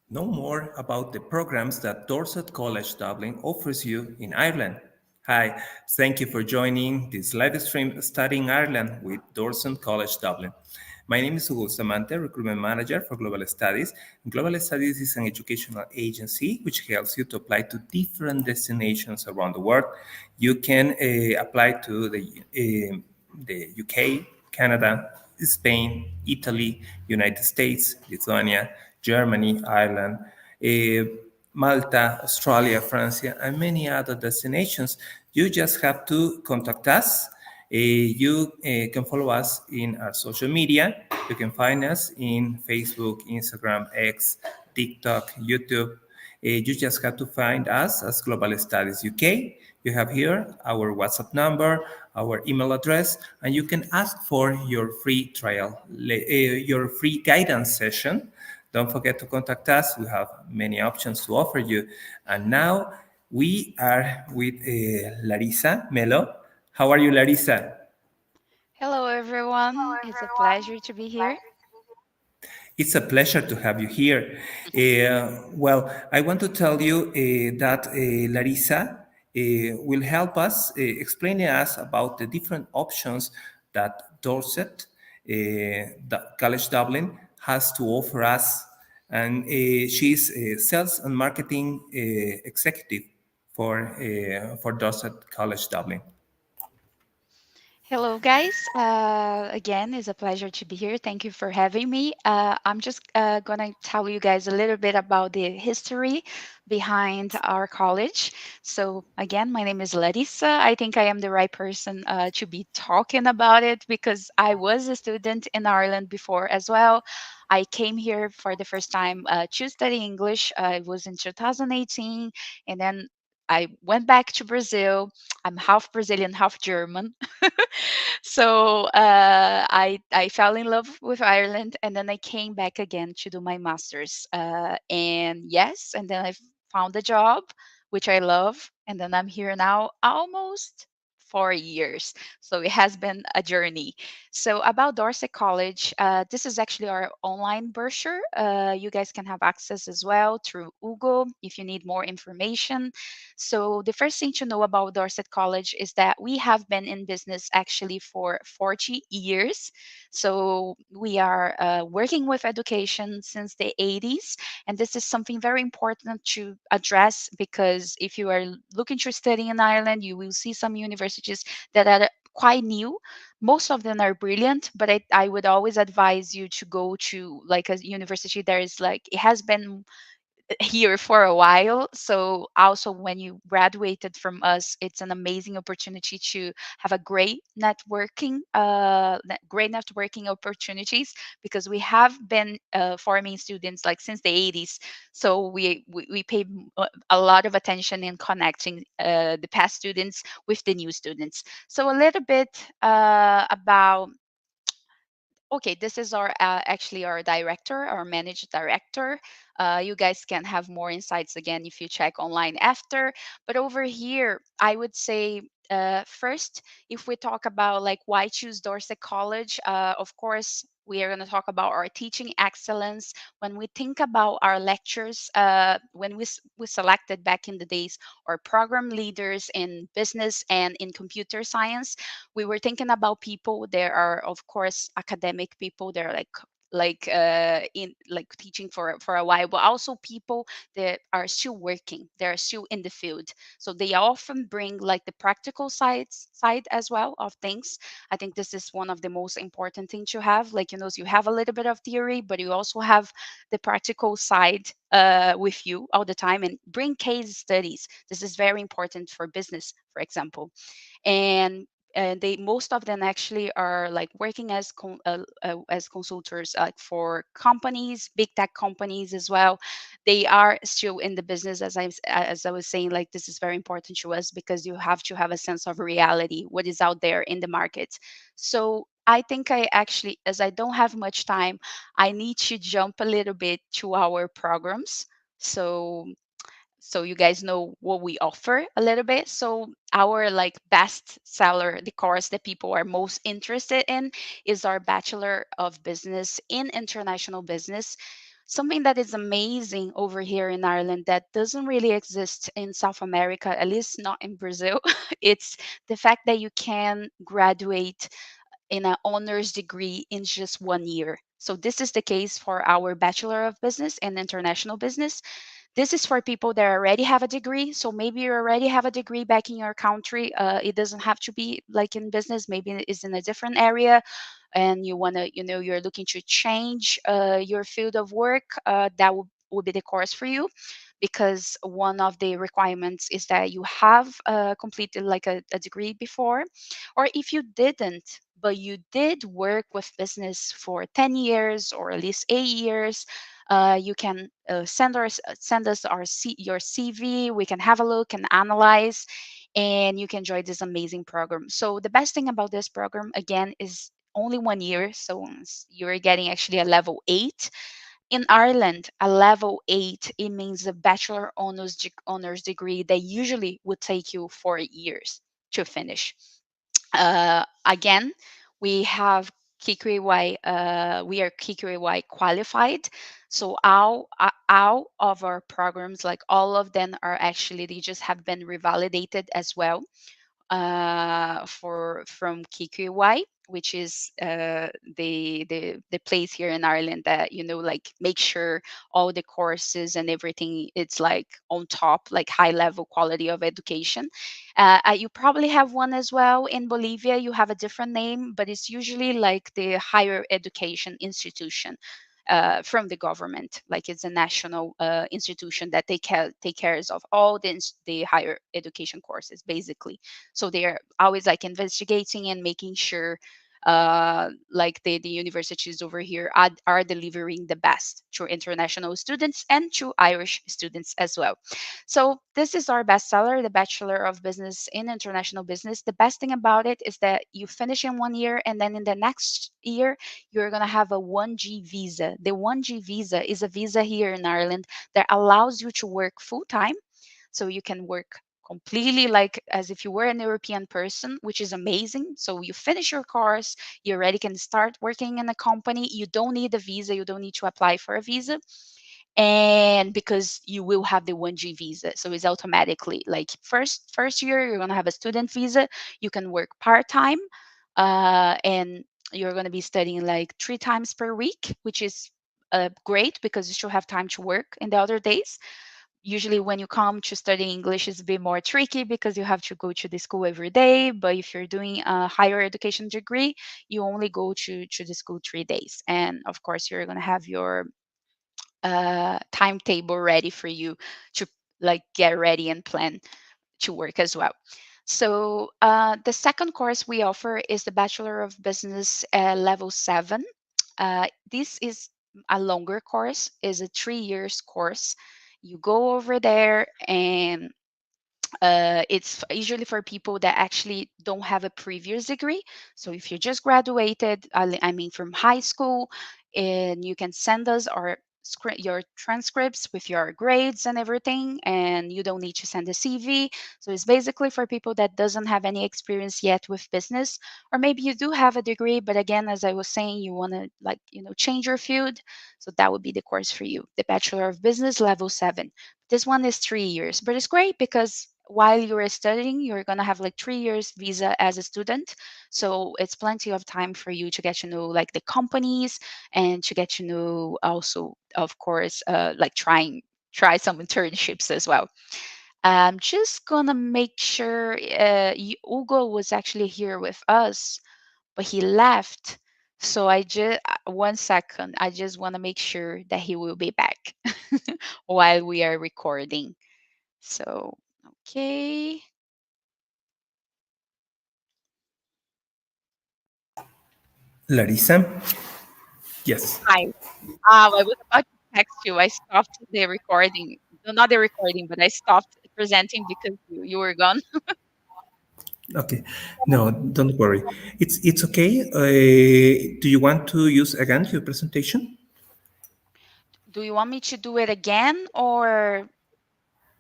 Know more about the programs that Dorset College Dublin offers you in Ireland. Hi, thank you for joining this live stream Studying Ireland with Dorset College Dublin. My name is Hugo Samante, Recruitment Manager for Global Studies. Global Studies is an educational agency which helps you to apply to different destinations around the world. You can apply to the UK, Canada, Spain, Italy, United States, Lithuania, Germany, Ireland, eh, Malta, Australia, France, and many other destinations. You just have to contact us. You can follow us in our social media. You can find us in Facebook, Instagram, X, TikTok, YouTube. You just have to find us as Global Studies UK. You have here our WhatsApp number, our email address, and you can ask for your free trial, your free guidance session. Don't forget to contact us. We have many options to offer you. And now we are with Larissa Melo. How are you, Larissa? Hello, everyone. It's a pleasure to be here. It's a pleasure to have you here. Well, I want to tell you that Larissa will help us explaining us about the different options that Dorset, College Dublin, has to offer us. And she's a sales and marketing executive for Dorset College Dublin. Hello, guys. Again, it's a pleasure to be here. Thank you for having me. I'm just going to tell you guys a little bit about the history behind our college. So, again, my name is Larissa. I think I am the right person to be talking about it because I was a student in Ireland before as well. I came here for the first time to study English. It was in 2018, and then I went back to Brazil. I'm half Brazilian, half German. So I fell in love with Ireland, and then I came back again to do my masters. And yes, and then I found a job which I love, and then I'm here now almost 4 years. So it has been a journey. So about Dorset College, this is actually our online brochure. You guys can have access as well through Google if you need more information. So, the first thing to know about Dorset College is that we have been in business actually for 40 years. So, we are working with education since the 80s. And this is something very important to address because if you are looking to study in Ireland, you will see some universities that are quite new. Most of them are brilliant, but I would always advise you to go to like a university that is like it has been here for a while. So also when you graduated from us, it's an amazing opportunity to have a great networking opportunities because we have been forming students like since the 80s. So we pay a lot of attention in connecting the past students with the new students. So a little bit about okay, this is our actually our director, our managed director. You guys can have more insights again if you check online after. But over here, I would say first, if we talk about like why choose Dorset College, of course. We are going to talk about our teaching excellence. When we think about our lectures, when we selected back in the days our program leaders in business and in computer science, we were thinking about people. There are of course academic people. They're in like teaching for a while, but also people that are still working, they're still in the field, so they often bring like the practical side as well of things. I think this is one of the most important things to have, like, you know, so you have a little bit of theory, but you also have the practical side with you all the time, and bring case studies. This is very important for business, for example. And they most of them actually are like working as consultants like for companies, big tech companies as well. They are still in the business, as I was saying, like this is very important to us because you have to have a sense of reality, what is out there in the market. So I think I actually, as I don't have much time, I need to jump a little bit to our programs. So you guys know what we offer a little bit. So our like best seller, the course that people are most interested in, is our Bachelor of Business in International Business. Something that is amazing over here in Ireland that doesn't really exist in South America, at least not in Brazil, it's the fact that you can graduate in an honors degree in just 1 year. So this is the case for our Bachelor of Business and International Business. This is for people that already have a degree. So maybe you already have a degree back in your country. It doesn't have to be like in business. Maybe it's in a different area, and you want to, you're looking to change your field of work. That would be the course for you, because one of the requirements is that you have completed like a degree before, or if you didn't but you did work with business for 10 years or at least 8 years, you can send us your CV. We can have a look and analyze, and you can join this amazing program. So the best thing about this program, again, is only 1 year. So you're getting actually a level 8. In Ireland, a level 8, it means a bachelor honors degree that usually would take you 4 years to finish. Again, we have KQAY, we are KQAY qualified. So all of our programs, like all of them are actually, they just have been revalidated as well for from KQY, which is the place here in Ireland that like make sure all the courses and everything it's like on top, like high level quality of education. You probably have one as well in Bolivia. You have a different name, but it's usually like the higher education institution. From the government, like it's a national institution that take cares of all the higher education courses, basically. So they are always like investigating and making sure like the universities over here are delivering the best to international students and to Irish students as well. So this is our bestseller, the Bachelor of Business in International Business. The best thing about it is that you finish in 1 year, and then in the next year you're going to have a 1G visa. The 1G visa is a visa here in Ireland that allows you to work full time. So you can work completely like as if you were an European person, which is amazing. So you finish your course, you already can start working in a company. You don't need a visa, you don't need to apply for a visa. And because you will have the 1G visa, so it's automatically like first year you're going to have a student visa. You can work part-time, and you're going to be studying like 3 times per week, which is great because you still have time to work in the other days. Usually when you come to study English, it's a bit more tricky because you have to go to the school every day. But if you're doing a higher education degree, you only go to the school 3 days, and of course you're going to have your timetable ready for you to like get ready and plan to work as well. So the second course we offer is the Bachelor of Business Level 7. This is a longer course, is a 3 years course. You go over there, and it's usually for people that actually don't have a previous degree. So if you just graduated, I mean from high school, and you can send us your transcripts with your grades and everything, and you don't need to send a CV. So it's basically for people that doesn't have any experience yet with business, or maybe you do have a degree, but again, as I was saying, you want to like change your field. So that would be the course for you, the Bachelor of Business Level 7. This one is 3 years, but it's great because while you're studying, you're going to have like 3 years visa as a student. So it's plenty of time for you to get to know like the companies, and to get to know also, of course, like try some internships as well. I'm just gonna make sure Hugo was actually here with us, but he left. So I just 1 second. I just want to make sure that he will be back while we are recording. So okay. Larissa? Yes. Hi. I was about to text you. I stopped the recording. No, not the recording, but I stopped presenting because you were gone. Okay. No, don't worry. It's okay. Do you want to use again your presentation? Do you want me to do it again, or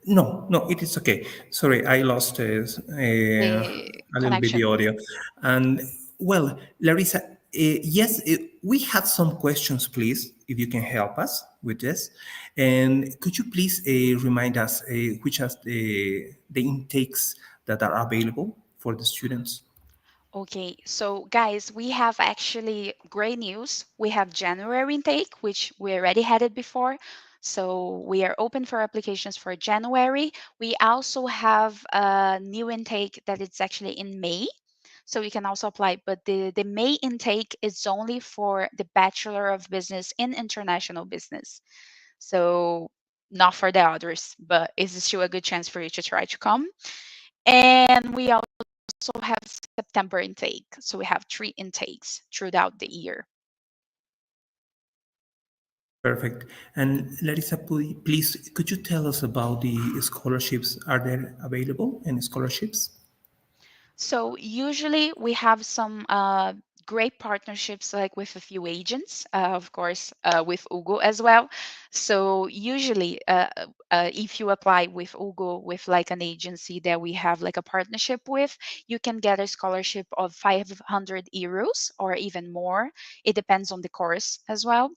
No, no, it is okay. Sorry, I lost the a little bit the connection? audio. And well, Larissa, Yes, we have some questions, please, if you can help us with this. And could you please remind us which are the intakes that are available for the students? Okay, so guys, we have actually great news. We have January intake, which we already had it before. So we are open for applications for January. We also have a new intake that it's actually in May. So you can also apply, but the May intake is only for the Bachelor of Business in International Business. So not for the others, but it's still a good chance for you to try to come. And we also have September intake. So we have 3 intakes throughout the year. Perfect. And Larissa, please, could you tell us about the scholarships? Are there available any scholarships? So usually we have some great partnerships like with a few agents, of course, with Ugo as well. So usually, if you apply with Ugo with like an agency that we have like a partnership with, you can get a scholarship of 500 euros or even more. It depends on the course as well,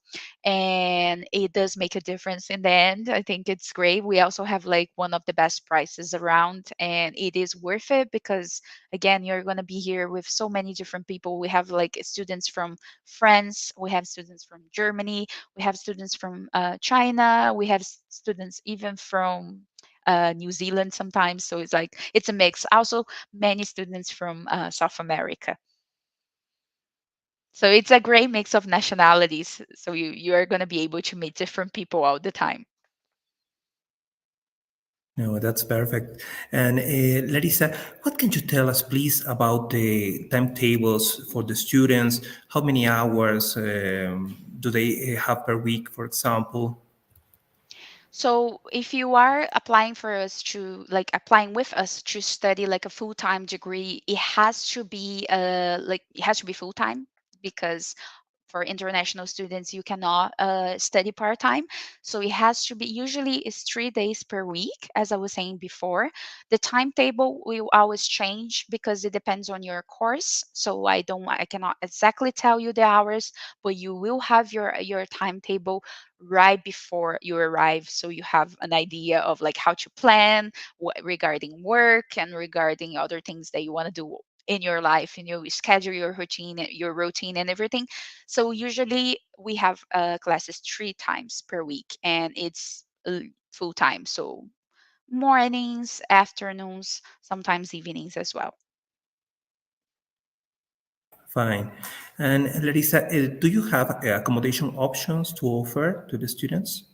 and it does make a difference in the end. I think it's great. We also have like one of the best prices around, and it is worth it because again, you're going to be here with so many different people. We have like students from France, we have students from Germany, we have students from China, we have students even from New Zealand sometimes. So it's like it's a mix. Also, many students from South America. So it's a great mix of nationalities. So you are going to be able to meet different people all the time. No, that's perfect. And Larissa, what can you tell us, please, about the timetables for the students? How many hours do they have per week, for example? So if you are applying for us to like applying with us to study like a full-time degree, it has to be it has to be full-time because for international students you cannot study part-time, so it has to be usually is 3 days per week. As I was saying before, the timetable will always change because it depends on your course, so I cannot exactly tell you the hours, but you will have your timetable right before you arrive, so you have an idea of like how to plan regarding work and regarding other things that you want to do in your life, and you schedule your routine and everything. So usually we have classes 3 times per week, and it's full time. So mornings, afternoons, sometimes evenings as well. Fine. And Larissa, do you have accommodation options to offer to the students?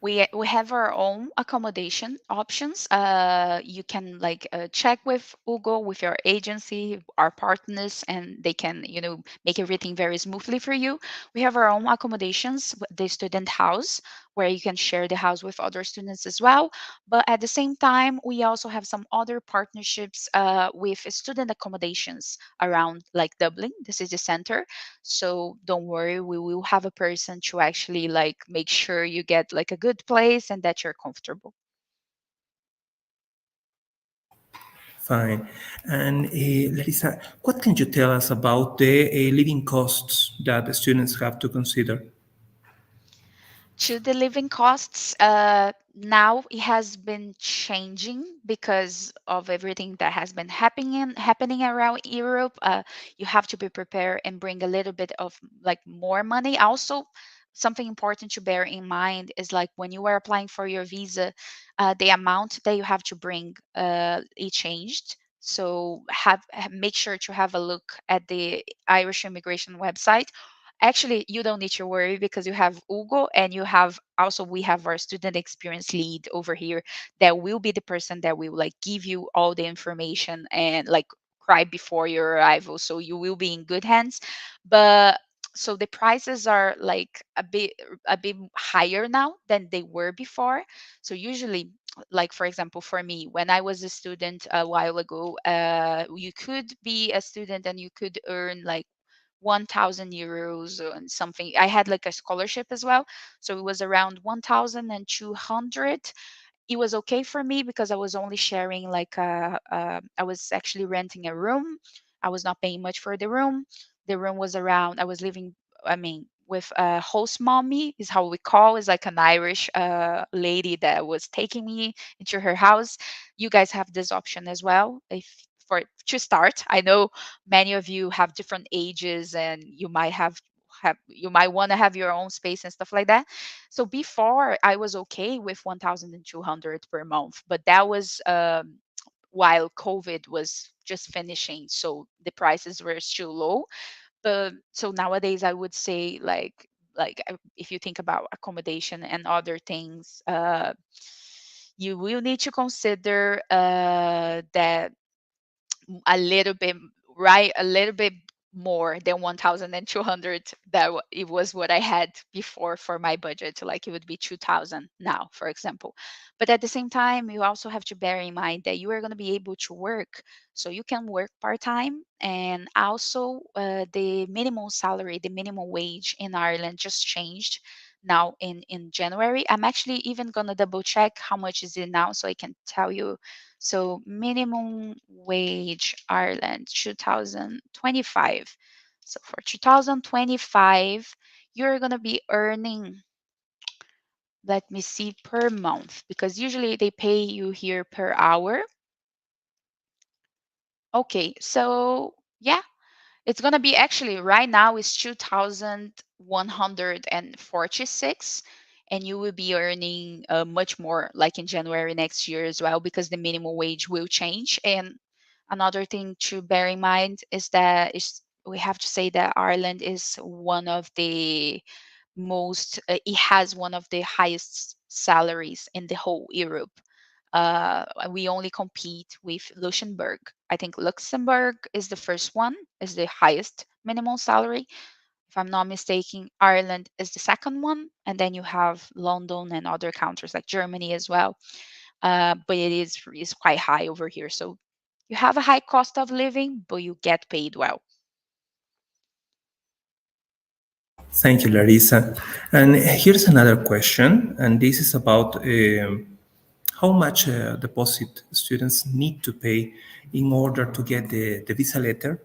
We have our own accommodation options. You can like check with Ugo, with your agency, our partners, and they can make everything very smoothly for you. We have our own accommodations, the student house, where you can share the house with other students as well. But at the same time, we also have some other partnerships with student accommodations around like Dublin, the city center. So don't worry, we will have a person to actually like make sure you get like a good place and that you're comfortable. Fine. And Larissa, what can you tell us about the living costs that the students have to consider? To the living costs, now it has been changing because of everything that has been happening around Europe. You have to be prepared and bring a little bit of like more money. Also, something important to bear in mind is like when you are applying for your visa, the amount that you have to bring it changed. So make sure to have a look at the Irish immigration website. Actually, you don't need to worry because you have Ugo, and you have also we have our student experience lead over here that will be the person that will like give you all the information and like cry before your arrival, so you will be in good hands. But so the prices are like a bit higher now than they were before. So usually, like for example, for me when I was a student a while ago, you could be a student and you could earn like 1,000 euros and something. I had like a scholarship as well. So it was around 1,200. It was okay for me because I was only sharing like I was actually renting a room. I was not paying much for the room. The room was around, I was living, I mean, with a host mommy is how we call, is like an Irish lady that was taking me into her house. You guys have this option as well. If for to start, I know many of you have different ages and you might have you might want to have your own space and stuff like that. So before I was okay with 1,200 per month, but that was while COVID was just finishing, so the prices were still low. But so nowadays, I would say if you think about accommodation and other things, you will need to consider that a little bit, right, a little bit more than 1,200. It was what I had before for my budget, like it would be 2,000 now, for example. But at the same time, you also have to bear in mind that you are going to be able to work, so you can work part-time. And also the minimum salary, the minimum wage in Ireland just changed now in January. I'm actually even going to double check how much is it now so I can tell you. So minimum wage Ireland 2025. So for 2025, you're going to be earning, let me see, per month, because usually they pay you here per hour. Okay, so yeah, it's gonna be actually right now is 2,146, and you will be earning much more like in January next year as well, because the minimum wage will change. And another thing to bear in mind is that we have to say that Ireland is one of the it has one of the highest salaries in the whole Europe. We only compete with Luxembourg. I think Luxembourg is the first one, is the highest minimum salary. If I'm not mistaken, Ireland is the second one, and then you have London and other countries like Germany as well. But it is quite high over here. So you have a high cost of living, but you get paid well. Thank you, Larissa. And here's another question, and this is about how much deposit students need to pay in order to get the visa letter.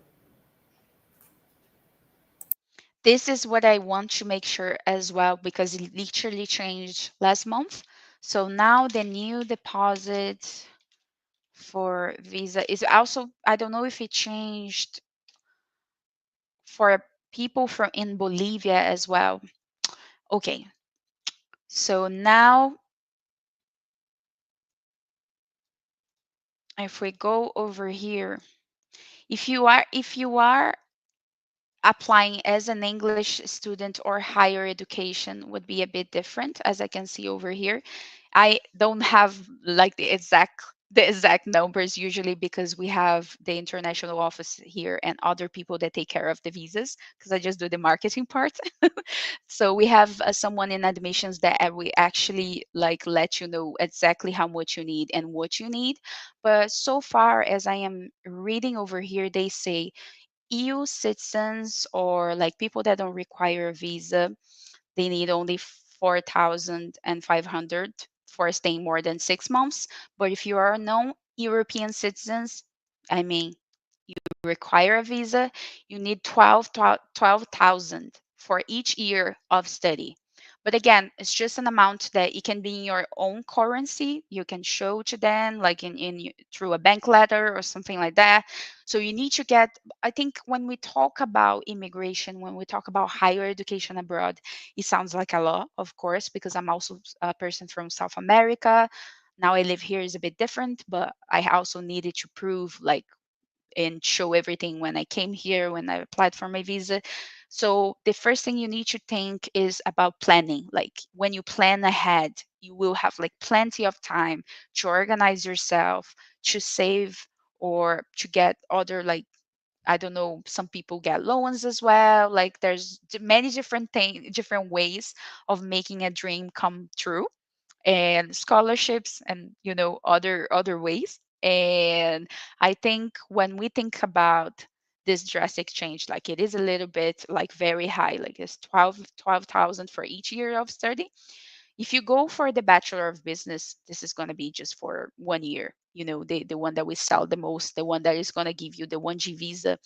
This is what I want to make sure as well, because it literally changed last month. So now the new deposit for visa is also, I don't know if it changed for people from in Bolivia as well. Okay, so now if we go over here, if you are applying as an English student or higher education would be a bit different, as I can see over here. I don't have like the exact numbers usually, because we have the international office here and other people that take care of the visas, because I just do the marketing part. So we have someone in admissions that we actually like let you know exactly how much you need and what you need. But so far as I am reading over here, they say EU citizens or like people that don't require a visa, they need only 4,500 for staying more than 6 months. But if you are non-European citizens, I mean, require a visa, you need 12,000 for each year of study. But again, it's just an amount that it can be in your own currency. You can show to them, like through a bank letter or something like that. So you need to get. I think when we talk about immigration, when we talk about higher education abroad, it sounds like a lot, of course, because I'm also a person from South America. Now I live here is a bit different, but I also needed to prove like and show everything when I came here, when I applied for my visa. So the first thing you need to think is about planning. Like when you plan ahead, you will have like plenty of time to organize yourself, to save, or to get other like, I don't know, some people get loans as well. Like there's many different ways of making a dream come true, and scholarships, and other ways. And I think when we think about this drastic change, like it is a little bit like very high, like it's 12,000 for each year of study. If you go for the Bachelor of Business, this is going to be just for 1 year. the one that we sell the most, the one that is going to give you the 1G visa,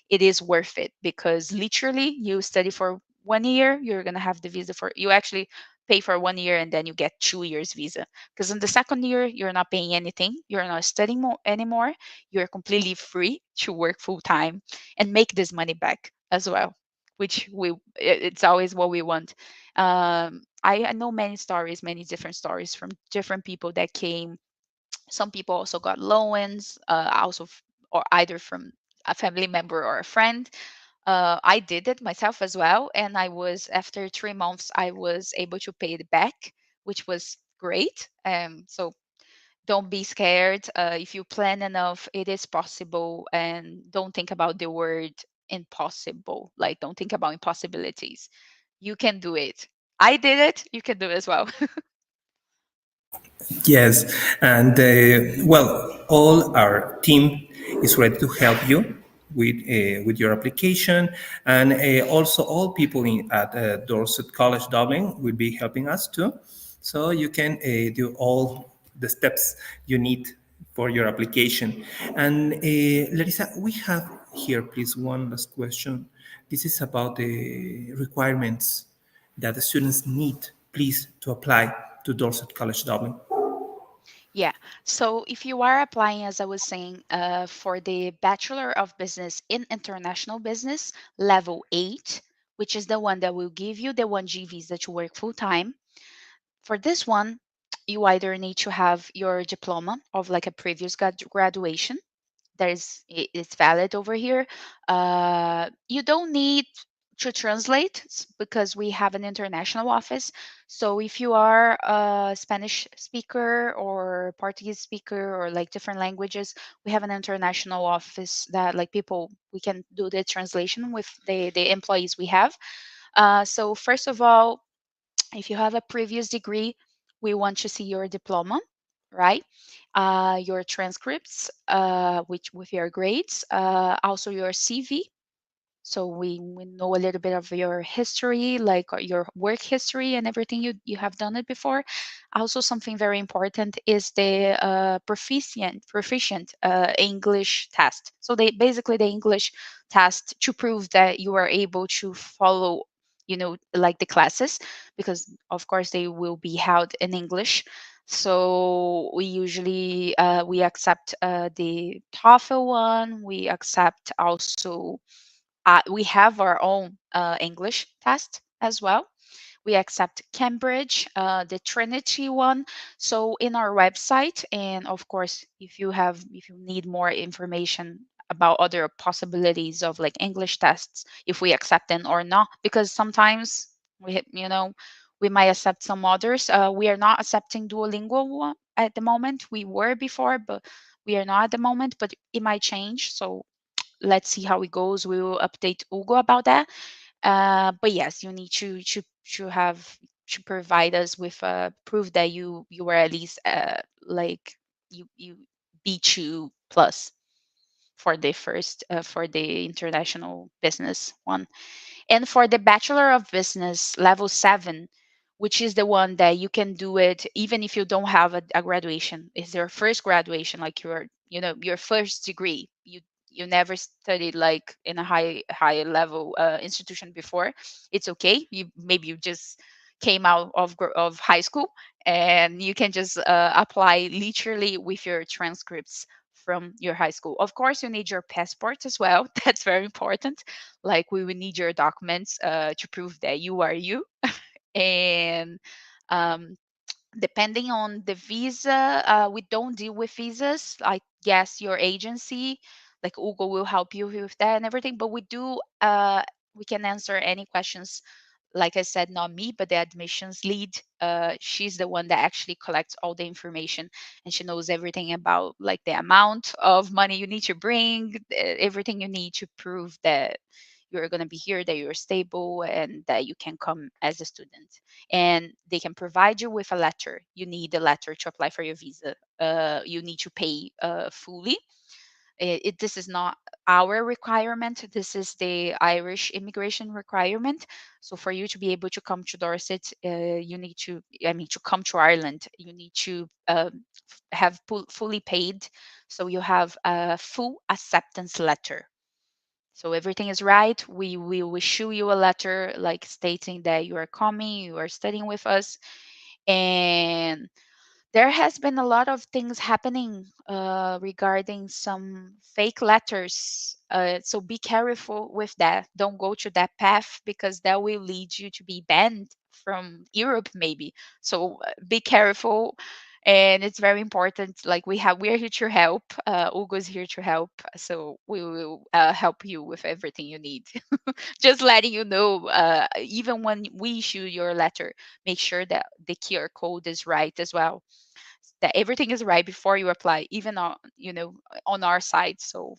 it is worth it, because literally you study for 1 year, you're going to have the visa for, you actually pay for 1 year and then you get 2 years visa, because in the second year you're not paying anything, you're not studying anymore, you're completely free to work full time and make this money back as well, which it's always what we want. I know many stories, many different stories from different people that came. Some people also got loans, or either from a family member or a friend. I did it myself as well, and I was, after 3 months, I was able to pay it back, which was great. So don't be scared. If you plan enough, it is possible, and don't think about the word impossible. Like, don't think about impossibilities. You can do it. I did it. You can do it as well. Yes, and well, all our team is ready to help you with your application, and also all people at Dorset College Dublin will be helping us too, so you can do all the steps you need for your application. And Larissa, we have here, please, one last question. This is about the requirements that the students need, please, to apply to Dorset College Dublin. Yeah. So if you are applying, as I was saying, for the Bachelor of Business in International Business, level 8, which is the one that will give you the 1G visa to work full time, for this one, you either need to have your diploma of like a previous graduation, it's valid over here. You don't need to translate, because we have an international office. So if you are a Spanish speaker or Portuguese speaker or like different languages, we have an international office that, like, people, we can do the translation with the employees we have. So first of all, if you have a previous degree, we want to see your diploma, right? Your transcripts, which with your grades, also your CV, so we know a little bit of your history, like your work history and everything you have done it before. Also, something very important is the proficient English test. So they basically the English test to prove that you are able to follow, like the classes, because of course they will be held in English. So we usually we accept the TOEFL one. We accept also, we have our own English test as well. We accept Cambridge, the Trinity one. So in our website, and of course, if you need more information about other possibilities of like English tests, if we accept them or not, because sometimes we might accept some others. We are not accepting Duolingo at the moment. We were before, but we are not at the moment. But it might change. So let's see how it goes. We will update Ugo about that. But yes, you need to have to provide us with proof that you were at least like you B2 plus for the first for the international business one. And for the Bachelor of Business level 7, which is the one that you can do it even if you don't have a graduation, is your first graduation, like your first degree. You never studied like in a high level institution before. It's okay. You just came out of high school, and you can just apply literally with your transcripts from your high school. Of course, you need your passport as well. That's very important. Like, we will need your documents to prove that you are you. And um, depending on the visa, we don't deal with visas. I guess your agency, like Ugo, will help you with that and everything. But we do. We can answer any questions, like I said, not me, but the admissions lead. She's the one that actually collects all the information, and she knows everything about like the amount of money you need to bring, everything you need to prove that you're going to be here, that you're stable, and that you can come as a student. And they can provide you with a letter. You need a letter to apply for your visa. You need to pay fully. This is not our requirement. This is the Irish immigration requirement. So for you to be able to come to Dorset, you need to, I mean, to come to Ireland, you need to have fully paid. So you have a full acceptance letter. So everything is right. We will issue you a letter like stating that you are coming, you are studying with us, and there has been a lot of things happening regarding some fake letters. So be careful with that. Don't go to that path because that will lead you to be banned from Europe, maybe. So be careful. And it's very important. Like we're here to help. Ugo's here to help. So we will help you with everything you need. Just letting you know, even when we issue your letter, make sure that the QR code is right as well, that everything is right before you apply, even on, on our side, so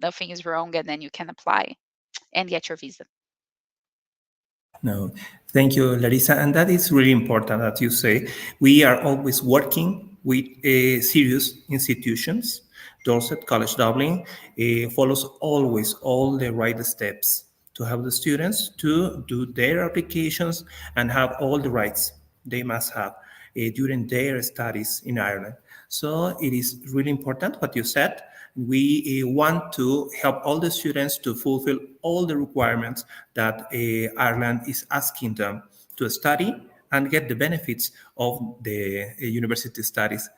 nothing is wrong, and then you can apply and get your visa. No, thank you, Larissa. And that is really important, as you say. We are always working with serious institutions. Dorset College Dublin follows always all the right steps to help the students to do their applications and have all the rights they must have during their studies in Ireland. So it is really important what you said. We want to help all the students to fulfill all the requirements that Ireland is asking them to study and get the benefits of the university studies,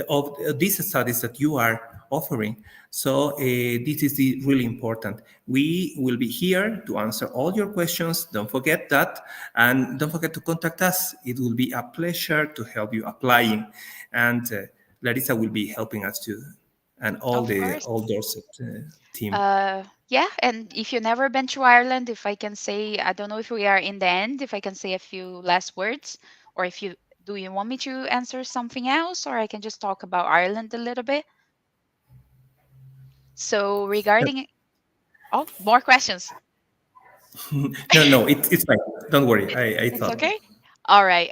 of these studies that you are offering. So this is really important. We will be here to answer all your questions. Don't forget that. And don't forget to contact us. It will be a pleasure to help you applying. And Larissa will be helping us too, and all Of the course. all Dorset team. Yeah, and if you've never been to Ireland, if I can say, I don't know if we are in the end, if I can say a few last words, or if you do you want me to answer something else, or I can just talk about Ireland a little bit. So regarding, oh, more questions. No, no, it's fine. Don't worry. I It's thought. okay. All right.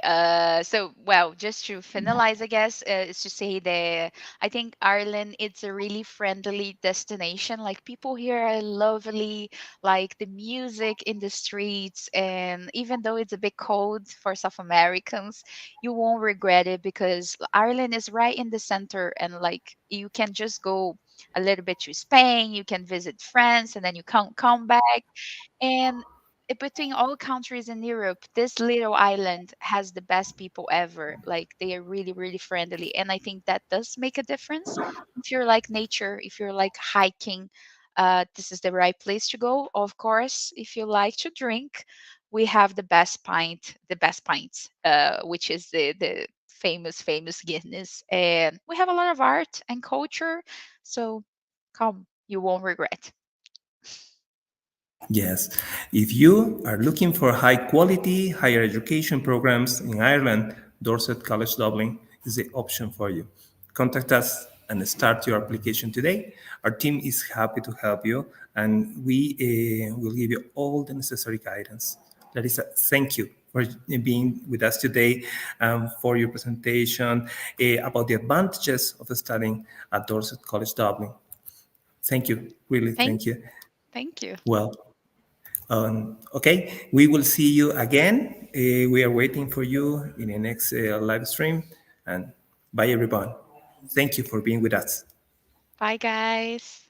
So well, just to finalize, I guess, is to say that I think Ireland it's a really friendly destination. Like people here are lovely. Like the music in the streets, and even though it's a bit cold for South Americans, you won't regret it because Ireland is right in the center, and like you can just go a little bit to Spain. You can visit France, and then you come back. And between all countries in Europe, this little island has the best people ever. Like they are really, really friendly. And I think that does make a difference. If you're like nature, if you're like hiking, this is the right place to go. Of course, if you like to drink, we have the best pints, which is the famous Guinness. And we have a lot of art and culture. So come, you won't regret. Yes. If you are looking for high quality higher education programs in Ireland, Dorset College Dublin is the option for you. Contact us and start your application today. Our team is happy to help you, and we will give you all the necessary guidance. Larissa, thank you for being with us today, for your presentation about the advantages of studying at Dorset College Dublin. Thank you, really, Thank, thank you. thank you. Well, okay, we will see you again. We are waiting for you in the next live stream. And bye, everyone. Thank you for being with us. Bye, guys.